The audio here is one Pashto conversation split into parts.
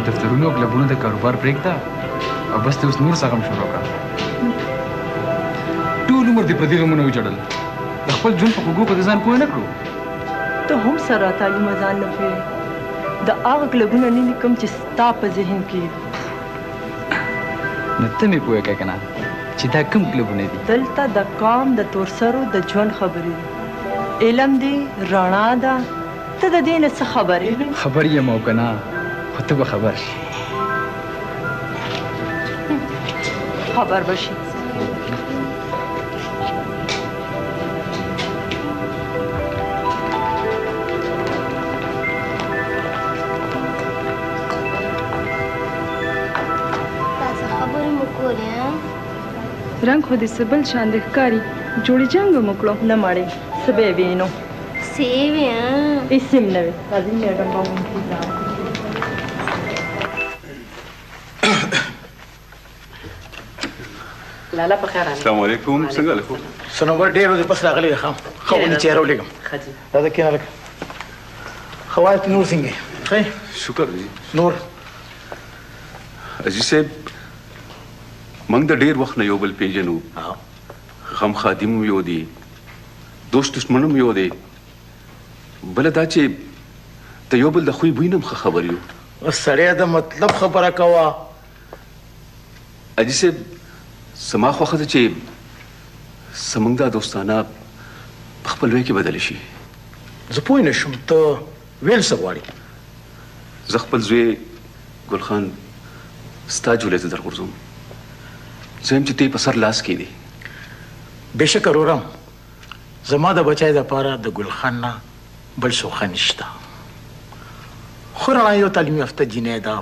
دفترونو او کلبونو د کاروبار پرېږده او بس ته اوس نور څه غم شروع کړه. ټول عمر دې په دې غمونه وچړل، د خپل ژوند په خوږو په دې ځان پوه نه کړو. ته هم سره تعلیم ځان نه پوهې، د هغه کلبونه نه لیکم چې ستا په ذهن کې نو ته مې پوهه کړه که نه چې دا کوم کلبونه دي؟ دلته د قام د تورسرو د ژوند خبرې دي. علم دی، رڼا ده، ته د دې نه څه خبرې؟ خبر یم او که نه خو ته به خبر شي. خبر به شي. رنګ خو دې سبل شان د ښکاري جوړې جنګ مو کړو. نه مړې څه به یې وینو سیوی هېڅ هم نه وي. راځئ میډم به مو انتظار لالا په خیر السلام علیکم. څنګه له خو سنوبر ډېر ورځې پس راغلی دی. ښه ونې چهره ولېږم. راځه کښېنه لږ. ښه وایه نور څنګه یې؟ ښه شکر دی. نور عزیز صاحب موږ د ډېر وخت نه یو بل پېژنو، غم خادم یو دی، دوست دشمن هم یو دی، بله دا چې د یو بل د خوی بوی نه هم ښه خبر یو. سړی د مطلب خبره کوه. عزیز صاحب زما خوښه ده چې زموږ دا دوستانه په خپل وی کې بدله شي. زه پوه نه شوم ته ویل څه غواړې؟ زه خپل زوی ګلخان ستا جولې ته درغورځوم. زه یم چې ته په سر لاس کې دی. بېشکه رورم زما د بچی دپاره د ګلخان نه بل څه ښه نشته. خو رڼا یو تعلیم یافته جینۍ ده،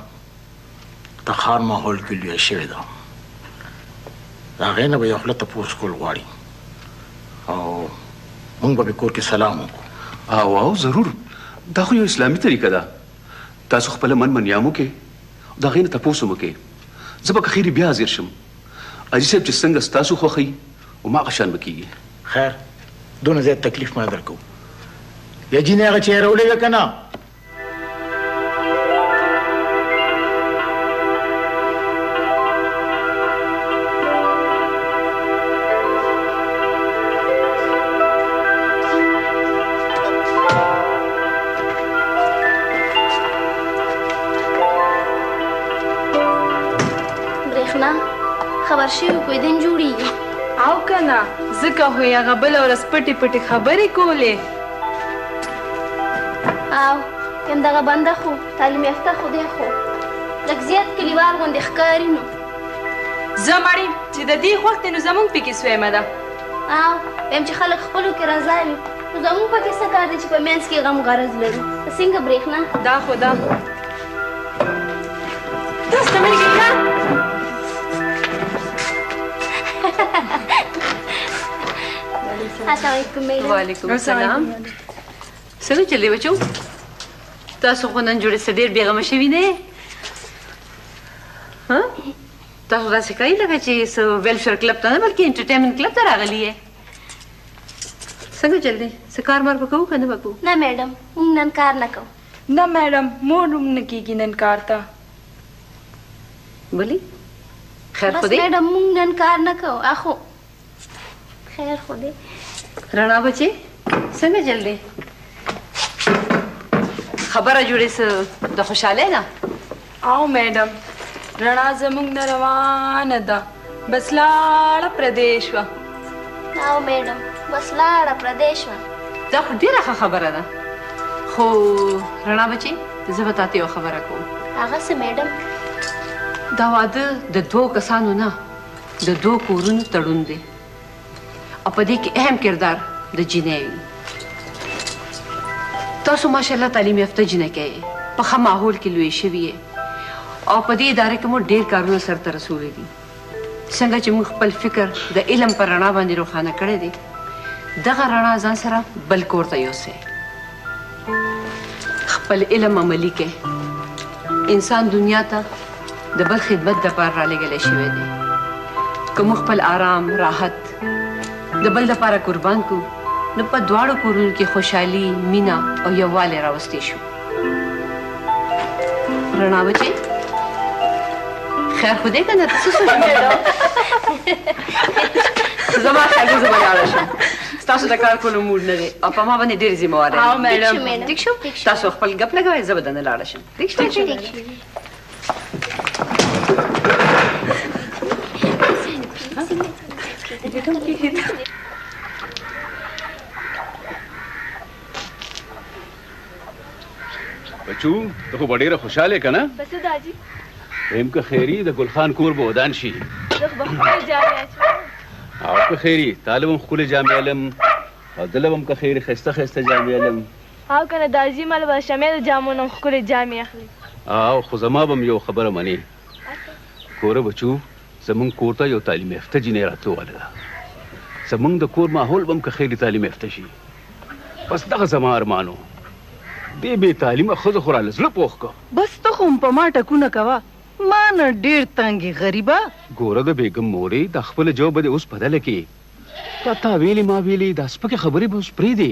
د ښار ماحول کې لویه شوې ده. د هغې نه به یو خوله تپوس کول غواړي او موږ به په کور کې سلام وکړو. او ضرور، دا خو یو اسلامي طریقه ده. تاسو خپله منیام وکړئ، د هغې نه تپوس هم وکړئ. زه به که خیر بیا حاضر شم. حاجي صاحب چې څنګه ستاسو خوښوي هماغه شان به کېږي. خیر دونه زیات تکلیف ما درکوو. یا جینۍ هغه چهره ولېږه که نه؟ خبر شوي کویدین جوړیږي او که نه ځکه خو یې هغه بله ورځ پټې پټې خبرې کولې. او یم دغه بنده خو تعلیم یافته خو دی خو لږ زیات کلیوال غوندې ښکاري. نو زه مړې چې د دې خوښ دی نو زموږ پکې سویمه ده. او ویم چې خلک خپلو کې رضا وي، نو زموږ پکې څه کار دی چې په منځ کې غم غرض لرو. څنګه برېښنا دا خو ده داسته ملګري وعلیکم السلام. څنګه چلې بچو؟ تاسو خو نن جوړې څه ډېر بېغمه شوي نه یې؟ تاسو داسې کوئ لکه چې څه ویلفیر کلب ته نه بلکې انټرټینمنټ کلب ته راغلي یې. څنګه چل دی؟ څه کار مار به کوو که نه به کوو؟ نه میډم موږ نن کار نه کوو. نه میډم موډ هم نه کېږي نن کار ته. ولې؟ خیر خو دی؟ بس میډم موږ نن کار نه کوو. اخو خیر خو دی. رڼا بچې څنګه چل دی؟ خبره جوړې څه د خوشحالۍ نه؟ او میډم رڼا زموږ نه روانه ده، بس لاړه پردې شوه. او میډم بس لاړه پردې شوه. دا خو ډېره ښه خبره ده. خو رڼا بچې زه به تاته یو خبره کوم. هغه څه میډم؟ دا واده د دوو کسانو نه د دوو کورونو تړون دی او په دې کې اهم کردار د جینۍ وي. تاسو ماشاءالله تعلیم یافته جینکۍ یې، په ښه ماحول کې لوی شوي یې او په دې اداره کې مو ډېر کارونه سرته رسولي دي. څنګه چې موږ خپل فکر د علم په رڼا باندې روښانه کړی دی، دغه رڼا ځان سره بل کور ته یوسئ. خپل علم عملي کړئ. انسان دنیا ته د بل خدمت دپاره رالېږلی شوی دی. که موږ خپل آرام راحت د بل دپاره قربان کړو نو په دواړو کورونو کې خوشحالي، مینه او یووالی راوستی شو. رڼا بچې خیر خو دې کنه څه سوچ زما خیال زه به لاړه شم ستاسو د کار کولو موډ نه دی او په ما باندې ډېرې ذمهوارۍ ها میډم ټیک شو تاسو خپل ګپ لګوئ زه به دننه لاړه شم ټیک شو بچو ته خو به ډېره خوشحاله که نه بس داجي ویم که خیري د ګلخان کور به ودان شي زه به خپل جامې اچوم او که خیري طالب هم ښکلې جامې علم او دله به هم که خیري ښایسته ښایسته جامې علم او کنه داجي مال به شمې د جامو نه ښکلې جامې اخلي او خو زما به هم یو خبره منې ګوره بچو زمونږ کور ته یو تعلیم یافته جینۍ راتلواله ده زمونږ د کور ماحول به هم که خیري تعلیم یافته شي بس دغه زما ارمانو دې بې تعلیمه ښځه خو راله زړه پوخ که بس ته خو په ما ټکونه کوه ما نه ډېر تنګې غریبه ګوره د بیګم مورې دا خپله جو به دې اوس بدله کړي دا تا ویلې ما ویلې دا سپکې خبرې به اوس پرېږدې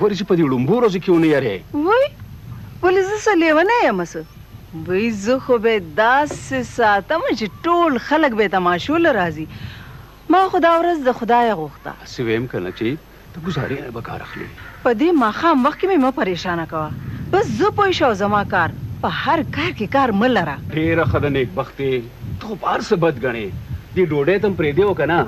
ګورې چې په دې ړومبو ورځو کې ونه یارې وای ولې زه څه لیونی یم څه وای زه خو به داسې ساتم چې ټول خلک به تماشو له راځي ما خو دا ورځ د خدایه غوښته هسې ویم که نه چې د ګزارې نه به کار اخلي په دې ماښام وخت کې مې مه پریشانه کوه بس زه پوه شو زما کار په هر کار کې کار مه لره ډېره ښه ده نیکبختې ته خو په هر څه بد ګڼې دې ډوډۍ ته هم پرېږدې وه که نه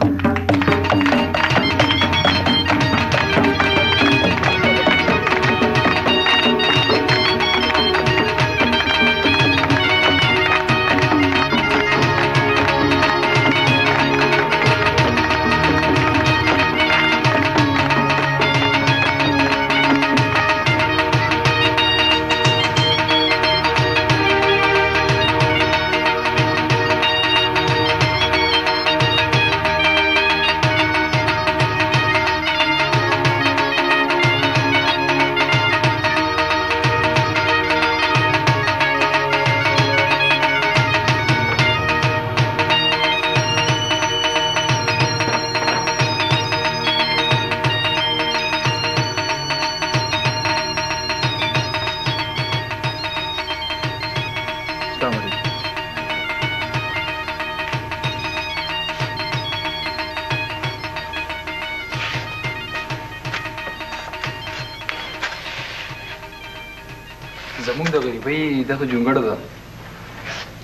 زمونږ د غریبۍ دغه جونګړه ده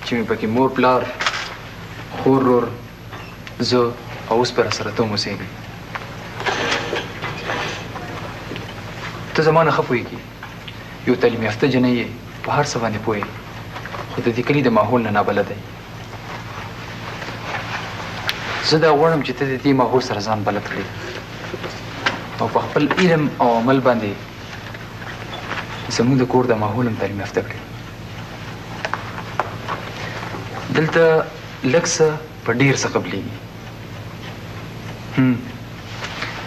چې مې پکې مور پلار خور رور زه او اوس په راسره ته هم اوسېږي ته زما نه ښه پوهېږي یو تعلیم یافته جنۍ یې په هر څه باندې پوهې خو د دې کلي د ماحول نه نابلده یې زه دا غواړم چې ته د دې ماحول سره ځان بلد کړې او په خپل علم او عمل باندې زموږ د کور د ماحول هم تعلیم یافته کړي دلته لږ څه په ډېر څه قبلېږي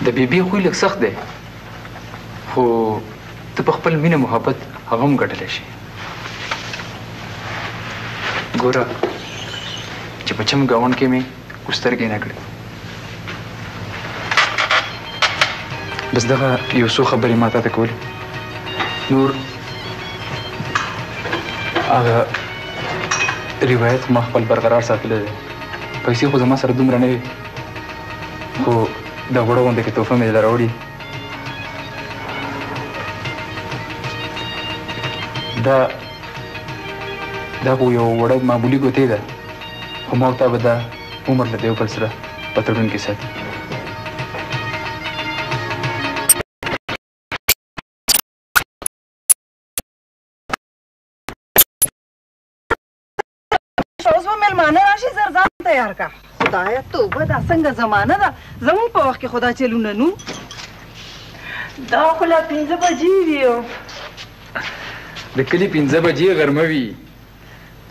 د بیبي خوی لږ سخت دی خو ته په خپل مینه محبت هغه هم ګټلی شي ګوره چې په چم ګاونډ کې مې سترګې نه کړې بس دغه یو څو خبرې ما تا ته کولې نور هغه روایت ما خپل برقرار ساتلی دی پیسې خو زما سره دومره نه وي خو دا وړه غونډه کې تحفه مې دله راوړي دا خو یو وړه معمولي ګوتې ده خو ما او تا به دا عمر له یو بل سره په تړون کې ساتي اوس به مېلمانه راشي زر ځان تیار کا خدایه توبه دا څنګه زمانه ده زموږ په وخت کې خو دا چلونه نو دا خو لا 5 بجې دي د کلي 5 بجې غرمه وي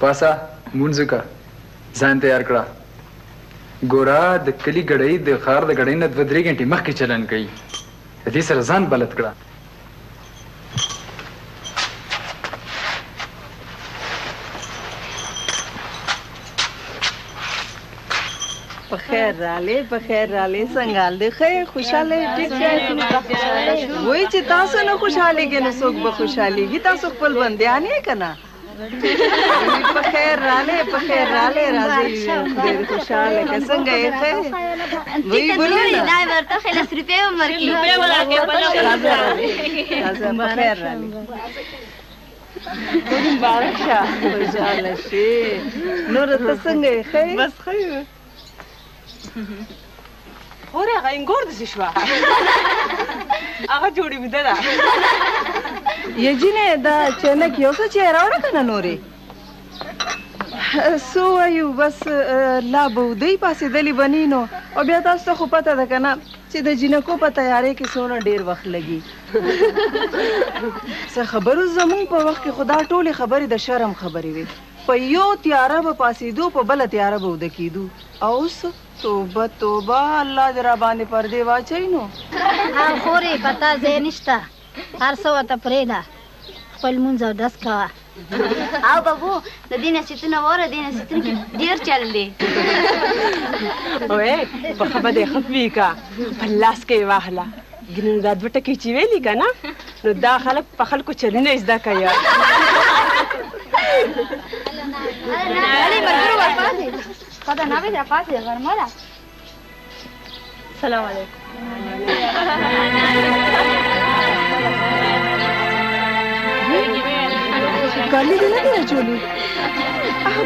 پاسه مونځ وکړه ځان تیار کړه ګوره د کلي ګړۍ د ښار د ګړۍ نه 2-3 غنټې مخکې چلن کوي د دې سره ځان بلد کړه بخیر رالی څنګه حال دی ښه خوشحاله ټیک وایي چې تاسو نه خوشحالېږئ نو څوک به خوشحالېږي تاسو خپل بندیان یې که نه په خیر راله راځي ډېر خوشاله که څنګه یې ښه وی بولونه دا ورته خلاص روپے عمر کې راځه په خیر راله مبارک شه خوشاله شي نور ته څنګه یې ښه بس ښه خورې هغه انګور داسې شوه هغه جوړې ویده ده یجینې دا چینک یو څه چې راوړه که نه نورې څه وایو بس لا به ودی پاسېدلې به نی نو او بیا تاسو ته خو پته ده که نه چې د جینکو په تیارۍ کې څومره ډېر وخت لګي څه خبرو زمونږ په وخت کې خو دا ټولې خبرې د شرم خبرې وې په یو تیاره به پاسېدو په بله تیاره به وده کېدو او اوس توبه توبه الله دې را باندې پردې واچوي نو خورې پتا ځای نشته هر څه ورته پرېږده خپل لمونځ اودس کوه او بابو د دې نصیحتونه واوره دې نصیحتونو کې ډېر چل دی اوې په خبره دې ختمې که په لاس کې یې واخله ګینه دا دوه ټکي چې ویلي که نه نو دا خلک په خلکو چلونه یې زده کوي علي ملګرو ورپاسې خدا نه وي راپاسې غرمه ده سلام علیکم کالی دې نه دی اچولي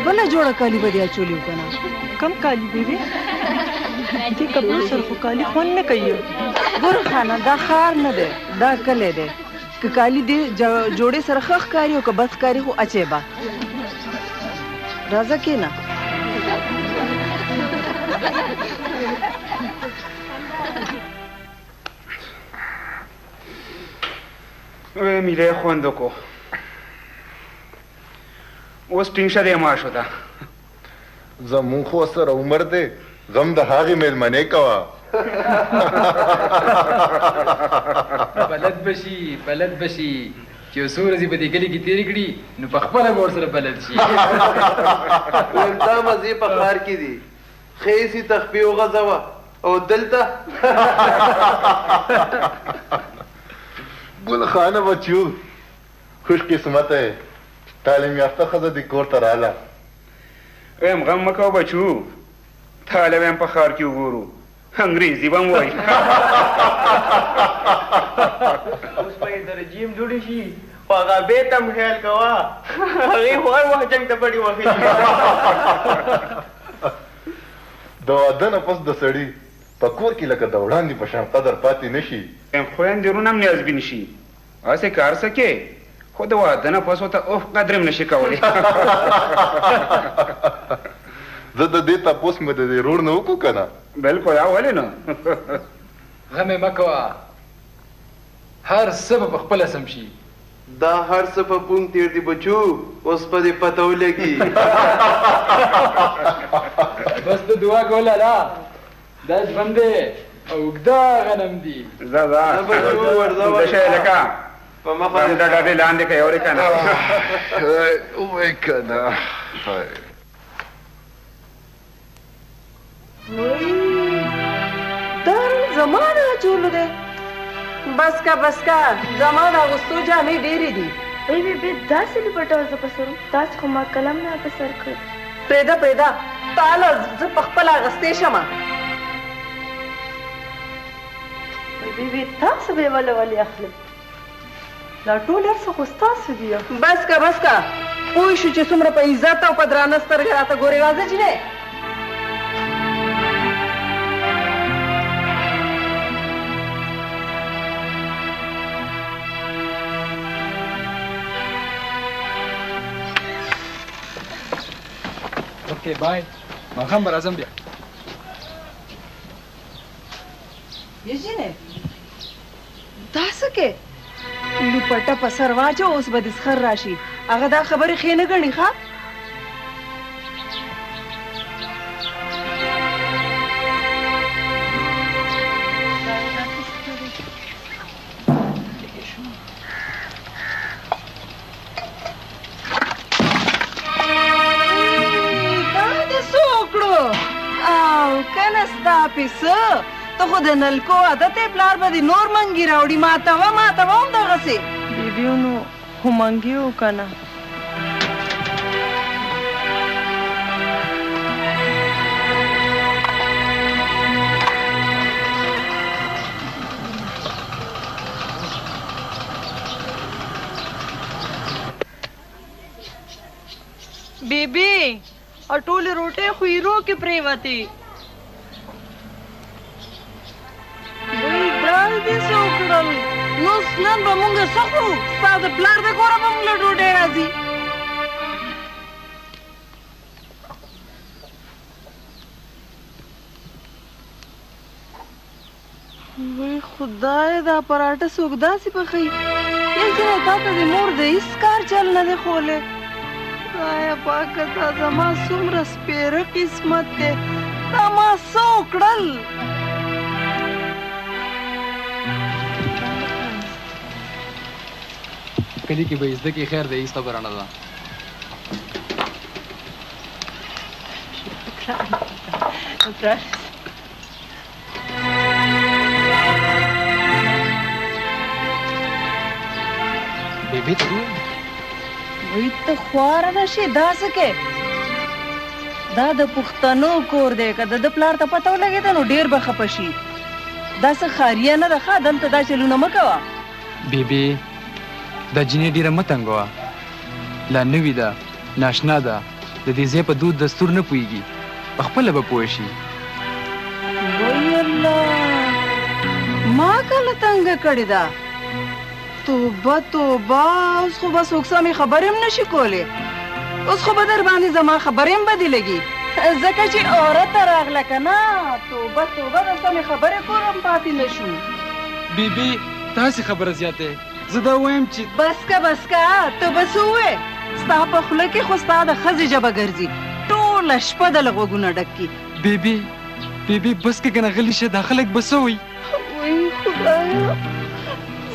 بله جوړه کالي به دې اچولي و که نه کم کالي بیبي دې کپړو سره خو کالي خوند نه کوي ګوره خانه دا ښار نه دی دا کلی دی که کالي دې جوړې سره ښه ښکاري او که بد ښکاري خو اچې به راځه کېنه وی میله خوند وکړو اوس ټینګ شه دی معاشو ته زمون خو سره عمر دی غم د هغې میلمنې کوه بلد بشي چې یو څو ورځې په دې کلي کې تېرې کړي نو په خپله به ورسره بلد شي ویل دا مزې په ښار کې دي ښه یې تخفي وغځوه او دلته ګل خانه بچو خوش قسمت ہے تعلیم یافته ښځه دې کور ته راله ویم غم مه کوه بچو طالب یم په ښار کې وګورو انګریزي به م وایي اوس به یې درجې هم جوړې شي خو هغه بیت هم خیال کوه هغې خو هر وخت جنګ ته بډې وهلي د واده نه پس د سړي په کور کې لکه د وړاندې په شان قدر پاتې نه شي خویندې ورونه هم نیازبین شي هسې کار څه کې خو د واده نه پس ورته اوف قدر هم نشي کولی زه د دې تپوس مې د دې روړ نه وکړو که نه بلکل ولې نه غم یې مه کوه هر څه به په خپله سم شي دا هر څه په پوم تیر دي بچو اوس په دې پته ولګي بس د دعا کوله لا دا ژوند دی او اوږده غنم دي ځه ورځه لکه په مخه د ډډې لاندې که یورې که نه ووایې که نه دا زما د اچولو دی بس کا زما د اغوستو جامې ډېرې دي وی بیبي داسې لپټه زه په سر تاسې خو ما قلم نه په سر کړ پرېږده تاله زه په خپله اغوستې شمه بیبي تاسو به ولې اخلئ دا ټول هر څه خو ستاسو دي بس کا پوه شو چې څومره په عزت او په درانه سترګې راته ګورې راځه جینې اوکې بای ماښام به راځم بیا یجینې دا څه کې لوپټه په سر واچو اوس به دې سخر راشي هغه دا خبرې ښې نه ګڼي ښه دا دې څه وکړو او کنه ستا پیسه ته خو د نلکو عادت یې پلار به دې نور منګي راوړي ماته وه هم دغسې بیبیونو خو منګي و که نه بیبي ټولې روټۍ خویرو کې پرېوتې دوی دال دې څه وکړل نو نن به مونږ څه خورو ستا د پلار د کوره به مونږ له ډوډۍ راځي وای خدای دا پراټه څوک داسې پخوي یو ځای تا ته د مور د هېڅ کار چل نه دی ښولی خدایه پاکه دا زما څومره سپېره قسمت دی دا ما څه وکړل کلي کې به یې زده کړې خیر دی هېڅ خبره نه ده بیبي ته وایي ته خواره نه شې دا څه کې دا د پښتنو کور دی که د ده پلار ته پته ولګېده نو ډېر به خفه شي دا څه خاریه نه ده ښه دلته دا چلونه مه کوه بیبي دا جینۍ ډېره مه تنګوه لا نوې ده ناشنا ده د دې ځای په دود دستور نه پوهېږي پخپله به پوه شي وای الله ما کله تنګه کړې ده توبه توبه اوس خو به څوک سمې خبرې هم نشي کولی اوس خو به در باندې زما خبرې هم بدې لګي ځکه چې عورته راغله که نه توبه توبه د سمې خبرې کور هم پاتې نه شو بیبي تاسې خبره زیاته زه دا وایم چې بس که ته به څه ووایې ستا په خوله کې خو ستا د ښځې ژبه ګرځي ټوله شپه د له غوږونه ډک کي بیبي بس که کنه غلی شه دا خلک به څه وایي وای خدایه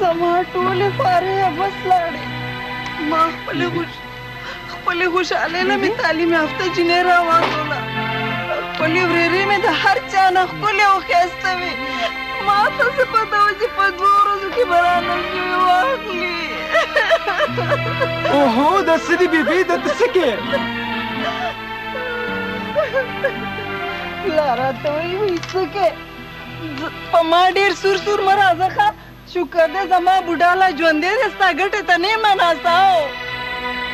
زما ټولې فارې بس لاړې ما خپلې خوشحالۍ نه مې تعلیم یافته جینۍ راواغوله خپلې ورېرې مې د هر چا نه ښکلې او ښایسته وې ما ته څه پته وه چې په 2 ورځو کې به رانه شوې واخلي اوهو دا څه دي بیبي دا ته څه کې پلاره ته وایي څه کې په ما ډېر سور مه راځه ښه شکر دی زما بوډا لا ژوندی دی ستا ګټې ته نه یم ناسته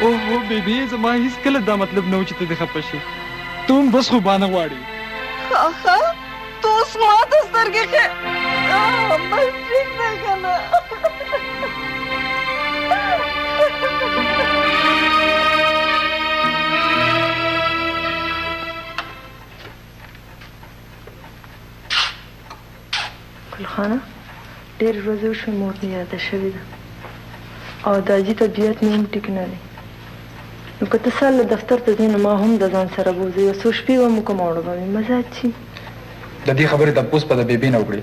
اوهو بیبي زما هېڅکله دا مطلب نه و چې ته دې خفه شې ته هم بس خوبانه غواړې ښه ته اوس ما ته سترګې ښې بس پرېږده که نه ګلخانه ډېرې ورځې وشوې مور مې یاده شوې ده او د حاجي طبیعت مې هم ټیک نه دی نو که ته سهار له دفتر ته ځې نو ما هم د ځان سره بوځې یو څو شپې به مو کومه وړه به مې مزاج شي د دې خبرې تپوس په د بیبي نه وکړې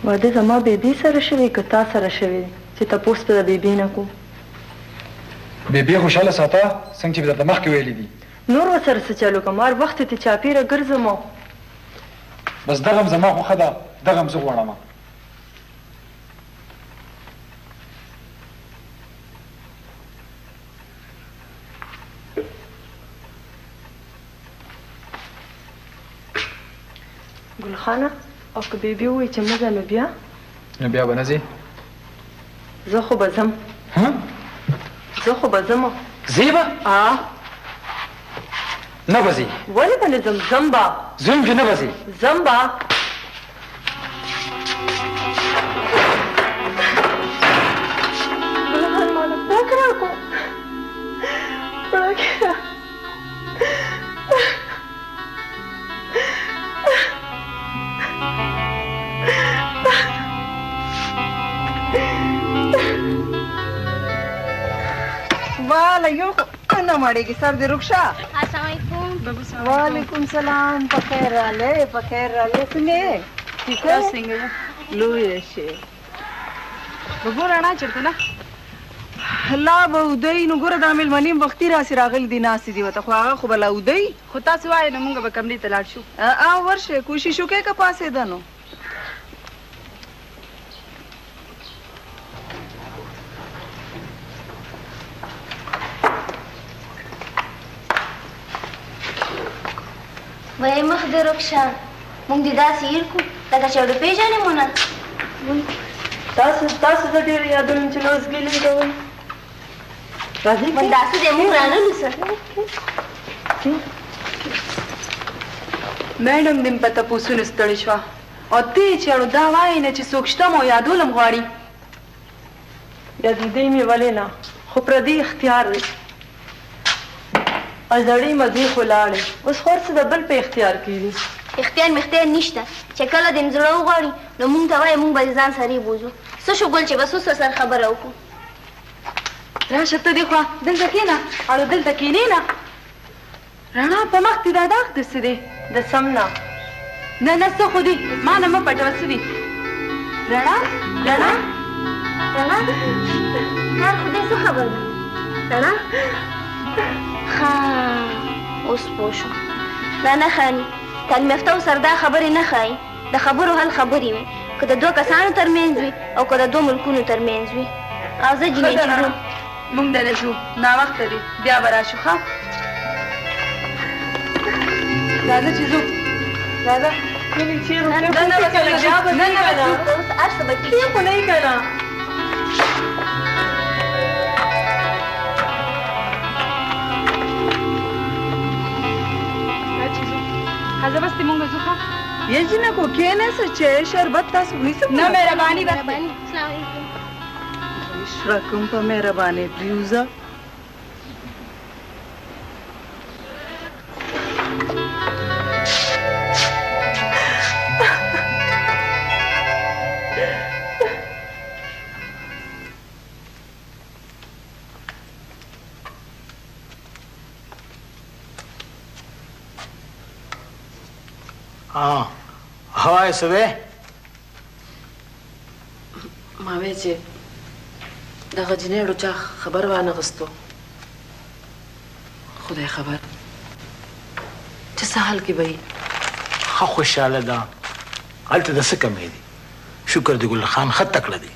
واده زما بیبي سره شوی که تا سره شوی چې تپوس په د بیبي نه کوو بیبي خوشحاله ساته څنګه چې مې درته مخکې ویلي دي نور ورسره څه چلو کوم هر وخت ته چاپېره ګرځم بس دغه هم زما خوښه ده دغه هم زه غواړم ګلخانه او که بیبي ووایي چې مه ځه نو بیا نو بیا به نه ځې زه خو به ځم زه خو به ځم ځې به نه به ځې ولې به نه ځم ځم به ځم چې نه به ځې ځم به ګلخان ماله پړک راکړو پړک والا یو نه مړېږي سر دې رخصه السلام علیکم وعلیکم سلام په خیر راغلې په خیر راغلې څنګه یې ټیک یې څنګه لویه شې بابو رڼا چېرته ده لا به ودی نو ګوره دا مېلمنې وختي راسې راغلي دي ناستې دي ورته خو هغه خو به لا ودی خو تاسو وایئ نو مونږ به کمرې ته لاړ شو ورشئ کوشش وکړئ که پاسېده نو وای مخ دې رخصه مونږ دې داسې هېر کړو لکه چې اورې پېژنې مو نه تاسو د ډېرو یادونو چې نوزګیلې کوئ راځي داسې دې موږ رانلو سره میډم دې په تپوسونو ستړې شوه او ته یې چېړو دا وایې نه چې څوک شته مو یادولم غواړي یادېدی مې ولې نه خو پردي اختیار دی زړې مزې خو لاړې اوس خو هر څه د بل په اختیار کې دي اختیار مختیار نشته چې کله دې زړه وغواړي نو موږ ته وایي موږ به ځان سره بوزو څه شو ګل چې بس اوس سره خبره وکړو راشه ته دې خوا دلته کښېنه اړو دلته کښېنې نه رڼا په مخ دې دا داغ دې څه دی د سم نه نه نه څه خو دي ما نه مه پټوه څه دي رڼا رڼا رڼا کار خو دې څه خبر ده رڼا ښه اوس پوه شوم دا نه ښاني تعلیم یافته سره دا خبرې نه ښایي د خبرو حل خبرې وي که د دوه کسانو ترمنځ وي او که د دوه ملکونو ترمنځ وي او زه جینۍ چې ځو موږ دله ځو ناوخته دی بیا به راشو ښه راځه چې ځو راځه اوس هر څه به ټیک خو نه یې که نه راځه بس دې مونږ ځو ښه یې جنکو کښېناسه چای شربت تاسو نیسئ نه مهرباني بس شرکم په مهربانۍ پرېوځه هوای سوې ما وی چې دغه جنېړو چا خبر وانغستو خدای خبر چې څه حال کې به یې ښه خوشحاله ده هلته د څه کمی دي شکر د ګل خان ښه تکړه دی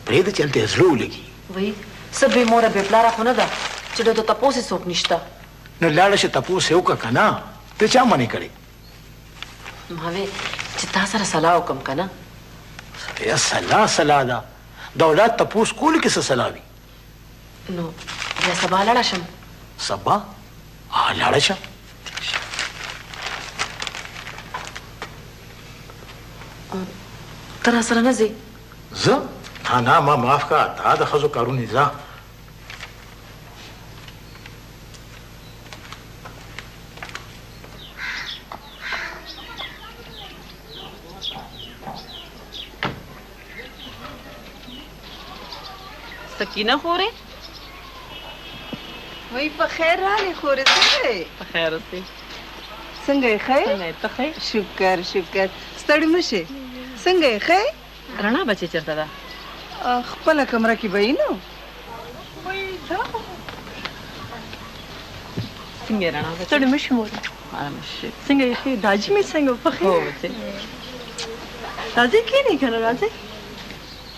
پرېږده چې هلته یې زړه ولګي وایي څه بې موره بې پلاره خو نه ده چې د تپوس یې څوک نشته نو لاړه شه تپوس یې وکړه که نه ته چا منې کړې ما وی چې تا سره صلاح وکړم که نه یا صلاح ده د اولاد تپوس کولو کې څه صلاح وي نو بیا سبا لاړه شم سبا لاړه شه ته راسره نه ځې زه نه ما معاف کا تا د ښځو کارونه ځه سکینه خورې وای په خیر راغلې خورې څنګه یې په خیر اوسې څنګه یې ښه څنګه یې ته ښه شکر ستړې مه شې څنګه یې ښه رڼا بچې چېرته ده خپله کمره کې به یې نو څنګه یې رڼا ستړې مه شې مور ارامه شې څنګه یې ښه داجي مې څنګه په خیر هو بچې راځئ کښېنئ که نه راځئ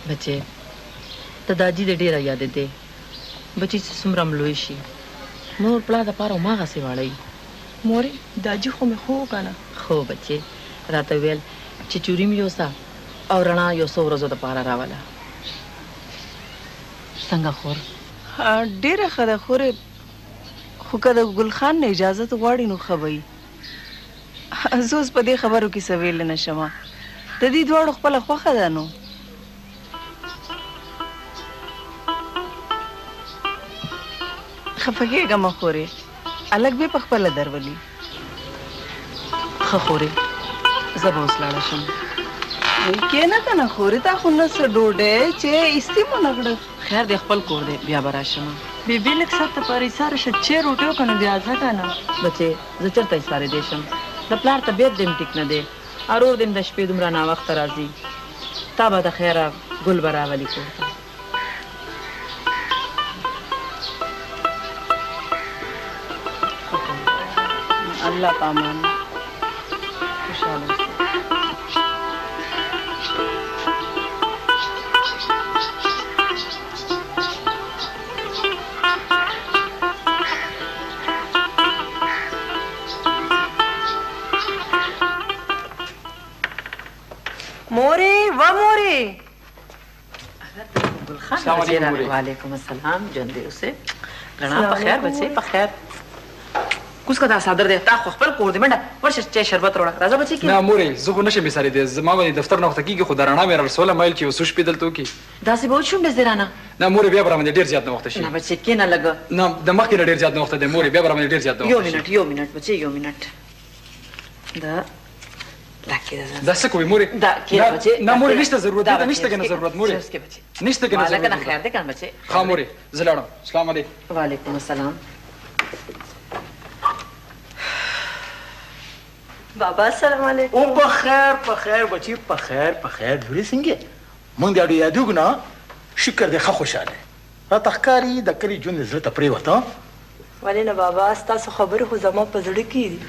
بچې ته داجي دې ډېره یادې دی بچی چې څومره هم لوی شي مور پلا دپاره هماغسې واړی مورې داجي خو مې خو که نه خو بچې راته ویل چې چوري مې یوسه او رڼا یو څو ورځو دپاره راوله څنګه خور ډېره ښه ده خورې خو که د ګل خان نه اجازت غواړي نو ښه به وي زه اوس په دې خبرو کې څه ویلی نه شمه د دې دواړو خپله خوښه ده نو خفه کېږه مه خورې هلک بیا په خپله درولي ښه خورې زه به اوس لاړه شم کښېنه که نه خورې تا خو نه څه ډوډۍ چې ایستې مو نه کړه خیر دی خپل کور دی بیا به راشم بیبي لږ سر ته پر ایساره شه چې روټۍ وکړه نو بیا ځه که نه بچې زه چېرته ایسارې دی شم د پلار طبیعت دې هم ټیک نه دی ارور دې هم د شپې دومره ناوخته راځي تا به د خیره ګل به راولي کور ته الله پامان خوشحاله اوسه مورې و مورې وعلیکم السلام ژوندی اوسې رڼا په خیر بچې په خیر کوس کا دا صادر دی تا خو خپل کور دی منډه ورشه چای شربت وړه راځه بچې کې نه مورې زه خو نشم مثالي دی زما باندې دفتر نه وخته کېږي خو د رڼا مې رسوله مایل چې یو څه شپې دلته وکړي داسې به وشوم ډېر زیرانه نه مورې بیا به راباندې ډېر زیات نه وخته شي نه بچې کښېنه لږ نه د مخکې نه ډېر زیات نه وخته دی مورې بیا به راباندې ډېر زیات نه وخته شي یو منټ بچې یو منټ دا څه کوې مورې دا کېنه بچې نه مورې نشته ضرورت دلته نشته که نه ضرورت مورې نشته که نه ضرورت لکه نه خیر دی که نه بچې ښه مورې زه لاړم سلام علیکم وعلیکم السلام بابا السلام علیکم او په خیر بچی په خیر لوري څنګه مونږ دا یادو نه شکر دې ښه خوشاله را تخکاری د کلی جون زړه ته پریوته ولې نه بابا ستاسو خبرې خو زما په زړه کې دي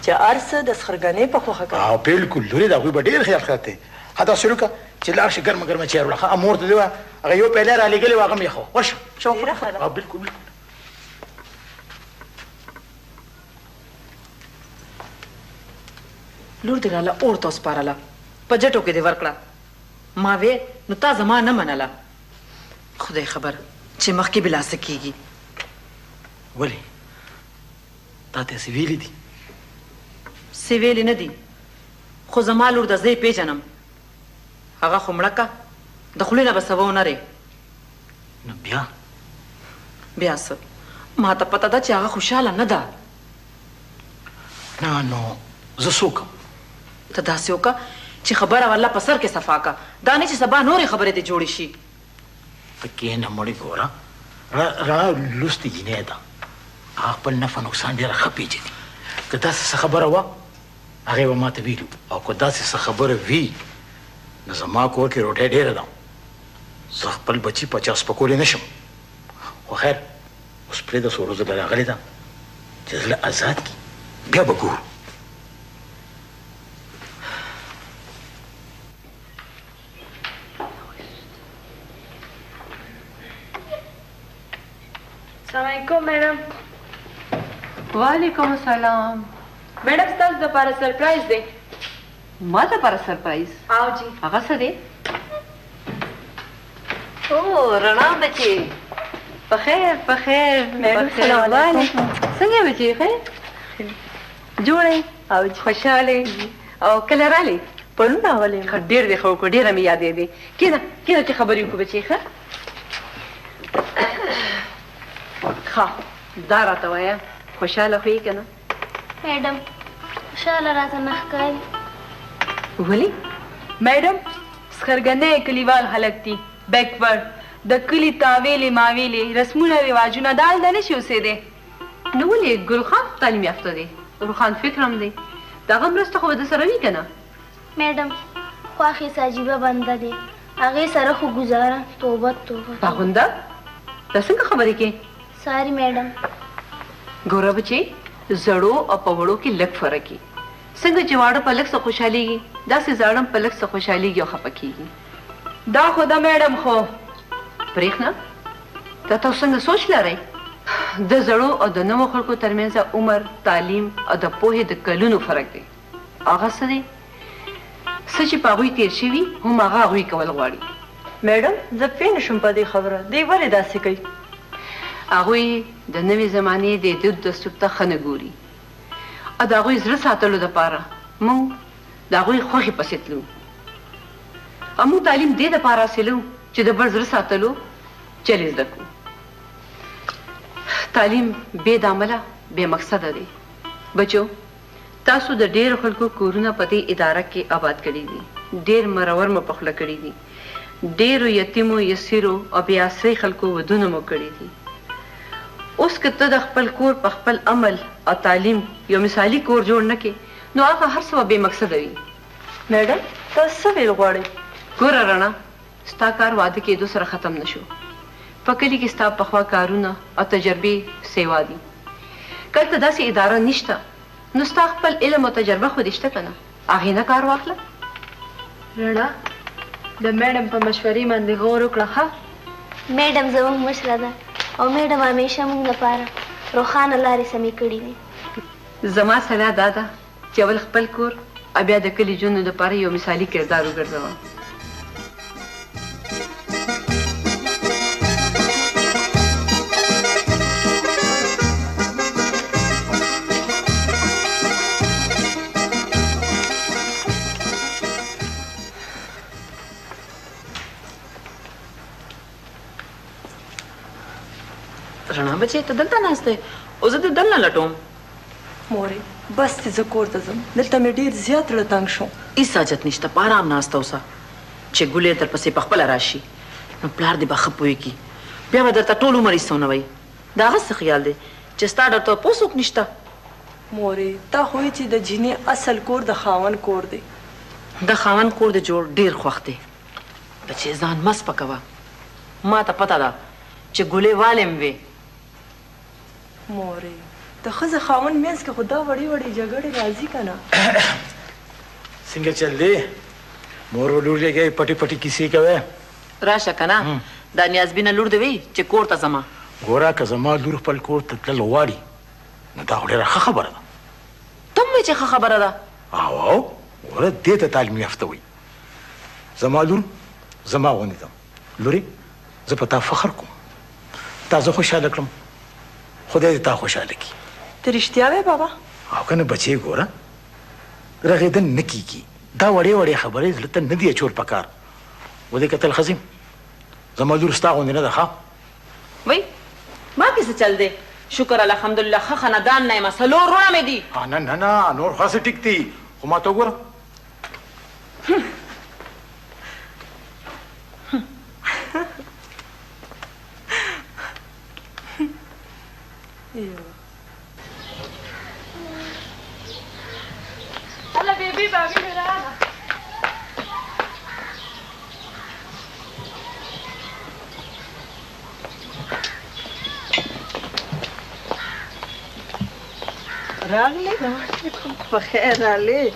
چې ارسه د سخرګنې په خوخه کوي او بالکل لوري دا خو به ډیر خیال ساتي حتی شروع کا چې لاړ شي ګرمه چیر وړه امور ته دی هغه یو پیلر علی ګلی واغه مې خو ورشه شو بالکل لور دې راله اور ته وسپارله په جټو کې دې ورکړه ما وې نو تا زما نه منله خدای خبر چې مخکې بلا څه کېږي ولې تا ته څه ویلي دي څه ویلې نه دي خو زما لور د زه یې پېژنم هغه خو مړه که د خولې نه به څه ونرې نو بیا څه ما ته پته ده چې هغه خوشحاله نه ده نه نو زه څه وکړم ته داسې وکړه چې خبره والله په سر کې صفا که دا نه چې سبا نورې خبرې دې جوړې شي ته کښېنه مړې ګوره رڼا لوستې جینۍ ده هغه خپل نفع نقصان ډېره ښه پېژني که داسې څه خبره وه هغې به ما ته ویلي او که داسې څه خبره وي نو زما کور کې روټۍ ډېره ده زه خپل بچي 50 سپکولی نه شم خو خیر اوس پرېږده څو ورځو به راغلې ده چې زړه ازاد کړي بیا به ګورو السلام علیکم میډم وعلیکم السلام میډم ستاسو دپاره سرپرایز دی ما دپاره سرپرایز او جی هغه څه دی او رڼا بچې په خیر میډم سلام علیکم څنګه بچې ښه جوړې او خوشحالې او کله رالې پرون راغلې ښه ډېر دې ښه وکړو ډېره مې یادېدې کښېنه چې خبرې وکړو بچې ښه ښه دا راته وایه خوشحاله خو یې که نه میډم خوشحاله راته نه ښکاري ولې میډم سخرګنۍ کلیوال خلک دي بیکورډ د کلي تاویلې ماویلې رسمونه رواجونه دا هلته نشي اوسېدی نو ولې ګل خان تعلیم یافته دی روښان فکر هم دی د هغه مرسته خو به د سره وي که نه میډم خواښې عجیبه بنده دی هغې سره خو ګزاره توبه پاغونده دا څنګه خبرې کې ساري میډم ګوره بچې زړو او په وړو کې لږ فرق وي څنګه چې واړه په لږ څه خوشحالېږي داسې زاړه هم په لږ څه خوشحالېږي او خفه کېږي دا خو ده میډم خو پرېښنه دا تاسو څنګه سوچ لرئ د زړو او د نوو خلکو ترمنځ عمر تعلیم او د پوهې د کلونو فرق دی هغه څه دی څه چې په هغوی تېر شوي هم هغه هغوی کول غواړي میډم زه پوه نه شوم په دې خبره دی ولې داسې کوي هغوی د نوې زمانې د دود دستور ته ښه نه ګوري او د هغوی زړه ساتلو دپاره موږ د هغوی خوښې پسې تلو او موږ تعلیم دې دپاره حاصلو چې د بل زړه ساتلو چل زده کړو تعلیم بې د عمله بې مقصده دی بچو تاسو د ډېرو خلکو کورونه په دې اداره کې آباد کړي دي ډېر مرور مو پخله کړي دي ډېرو یتیمو یسیرو او بې آسرې خلکو ودونه مو کړي دي اوس که ته د خپل کور په خپل عمل او تعلیم یو مثالي کور جوړ نه کړې نو هغه هر څه به بې مقصده وي میډم تاسو څه ویل غواړئ ګوره رڼا ستا کار واده کېدو سره ختم نه شو په کلي کې ستا پخوا کارونه او تجربې سیوا دي که هلته داسې اداره نشته نو ستا خپل علم او تجربه خو دې شته که نه هغې نه کار واخله رڼا د میډم په مشورې باندې غور وکړه ښه میډم زموږ مشره ده او میډم همیشه موږ لپاره روښانه لارې سمې کړي دي زما صلاح دا ده چې اول خپل کور او بیا د کلي ژوند دپاره یو مثالي کردار وګرځوه رڼا بچې ته دلته ناست دی او زه د دلته لټوم مورې بس دې زه کور ته ځم دلته مې ډېر زیات زړه تنګ شو هېڅ حاجت نشته په ارام ناسته اوسه چې ګلې درپسې پخپله راشي نو پلار دې به ښه پوهېږي بیا به درته ټول عمر ایستونوئ د هغه څه خیال دی چې ستا ډر ته پوه څوک نشته مورې تا خو چې د جینۍ اصل کور د خاوند کور دی د خاوند کور د جوړ ډېر خوښ دی بچې ځان مه سپکوه ما ته پته ده چې ګلې والیم وې مورې د ښځه خاوند منځ کې خو دا وړې وړې جګړې راځي که نه څنګه چل دی مور و لور لګی پټې پټې کیسې کوې راشه که نه دا نیازبینه لور دې وی چې کور ته ځمه ګوره که زما لور خپل کور ته تلل غواړي نو دا خو ډېره ښه خبره ده ته هم وایې چې ښه خبره ده او ګوره دې ته تعلیم یافته وایي زما لور زما غوندې ده لورې زه په تا فخر کوم تا زه خوشحاله کړم خدای دې تا خوشحاله کړي ته رښتیا وې بابا او که نه بچې ګوره رغېدن نه کېږي دا وړې وړې خبرې زړه ته نه دي اچول پکار ودې کتل ښځې زما لور ستا غوندې نه ده ښه وای ما کې څه چل دی شکر الحمدلله ښه خاندان نه یم څلور وروڼه مې دي نه نه نه نور خاصه ټیک دي خو ما ته وګوره هلا بيبي بابي هرانا راغلی په خیر راغلی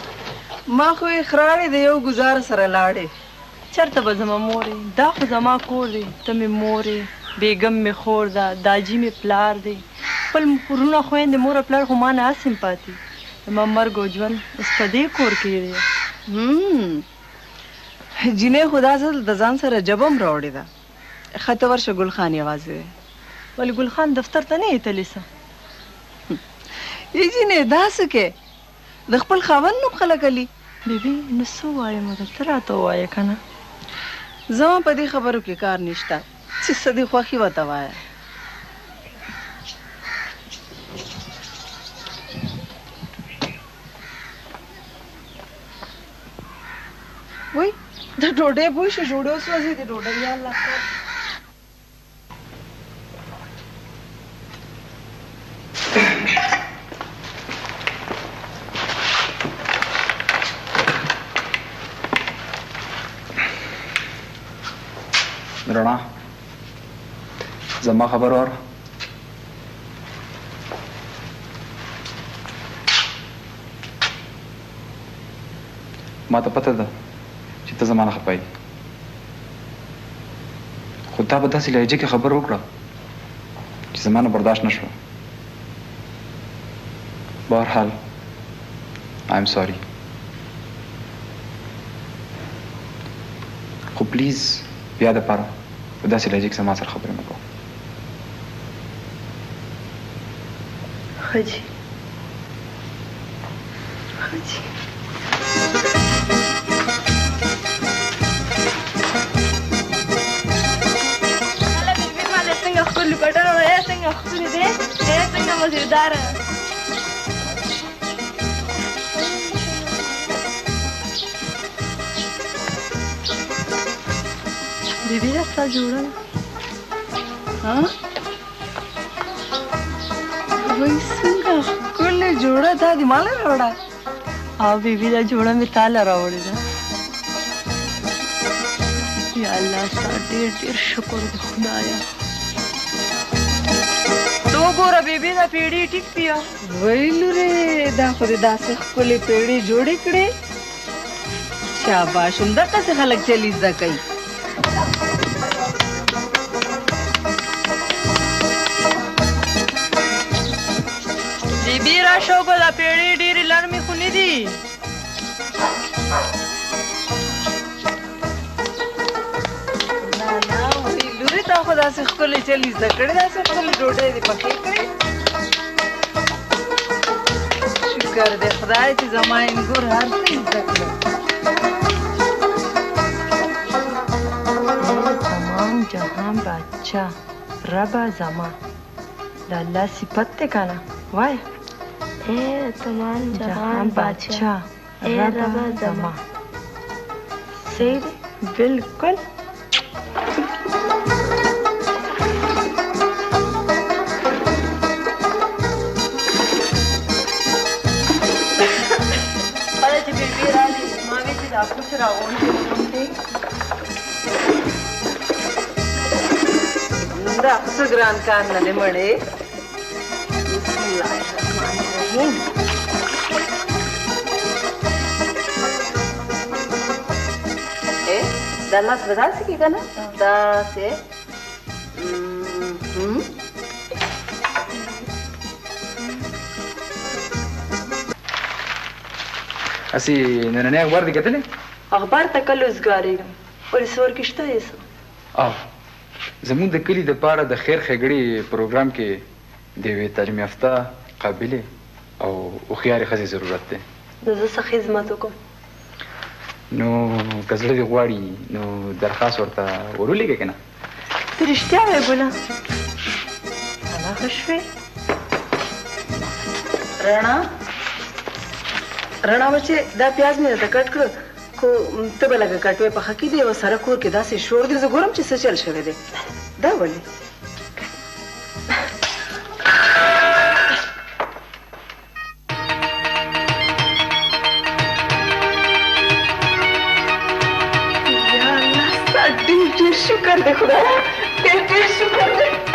ما خو یې خراړې د یو ګزار سره لاړې چېرته به ځمه مورې دا خو زما کور دی ته مې مورې بیګم مې خور ده داجي مې پلار دی خپل وروڼه خویندې مور او پلار خو ما نه هسې پاتې زما مرګ او ژوند اوس په دې کور کې دی جینۍ خو دا ځل د ځان سره جبه هم راوړې ده ښه ته ورشه ګل خان یوازې دی ولې ګل خان دفتر ته نه یې تللی څه ای جینۍ داسې کې د خپل خاوند نوم خلک علي بیبي نو څه وایم مګر ته راته ووایه که نه زما په دې خبرو کې کار نشته چې څه دې خوښي ورته وایه وای د ډوډۍ بوی شو ډوډۍ وسوځي د ډوډۍ یا الله رڼا زما خبر واوره ما ته پته ده چې ته زما نه خفه یې خو تا په داسې لهجه کې خبره وکړه چې زما نه برداشت نه شوه بهرحال I'm sorry خو پلیز بیا دپاره په داسې لهجه کې زما سره خبرې مه کوه ښه جي ښه جي لوکټونه وایه څنګه ښکلي دی څنګه مزیداره بیبي دا ستا جوړه ده وای څنګه ښکلې جوړه دا دې ما له راوړه او بیبي دا جوړه مې تا له راوړې ده یا الله ستا ډېر ډېر شکر دی خدایه ګوره بیبي دا پیړۍ ټیک بیا وای لورې دا خو دې داسې ښکلې پیړۍ جوړې کړې شاباش همدقسې خلک چلی زده کوي بیبي راشه وګوره دا پیړۍ ډېرې لرمې خو نه دي تا خو داسې ښکلې چلی زده کړې داسې ښکلې ډوډۍ دې پخې کړې شکر دی خدای چې زما انګور هر څه زده کړه تمام جهان بادشاه ربه زما د الله صفت دی کنه وای اے تمام جهان بادشاہ اے رب زما صحیح دی بالکل کله چې بیبي راغلی ما وی چې دا کوڅ راغونډې دا څه ګران کار نه دی مړې بسم الله الرحمن الرحیم دا لاس به داسې کېږي که نه داسې هسې نننی اخبار دې کتلی اخبار ته کله وزګارېږم ولې څه ورکې شته یې څه او زموږ د کلي دپاره د خیر ښېګړې پروګرام کې د یوې تعلیم یافته قابلې او هوښیارې ښځې ضرورت دی نو زه څه خدمت وکړم نو که زړه دې غواړي نو درخواست ورته ورولېږې که نه ته رښتیا وایې ګله انا ښه شوې رڼا بچې دا پیاز مې درته کټ کړه خو ته به لږه کټوې پخه کړي او سره کور کې داسې شور دی زه ګورم چې څه چل شوی دی دا ولې یا الله ستا ډېر ډېر شکر دی خدایه ډېر ډېر شکر دی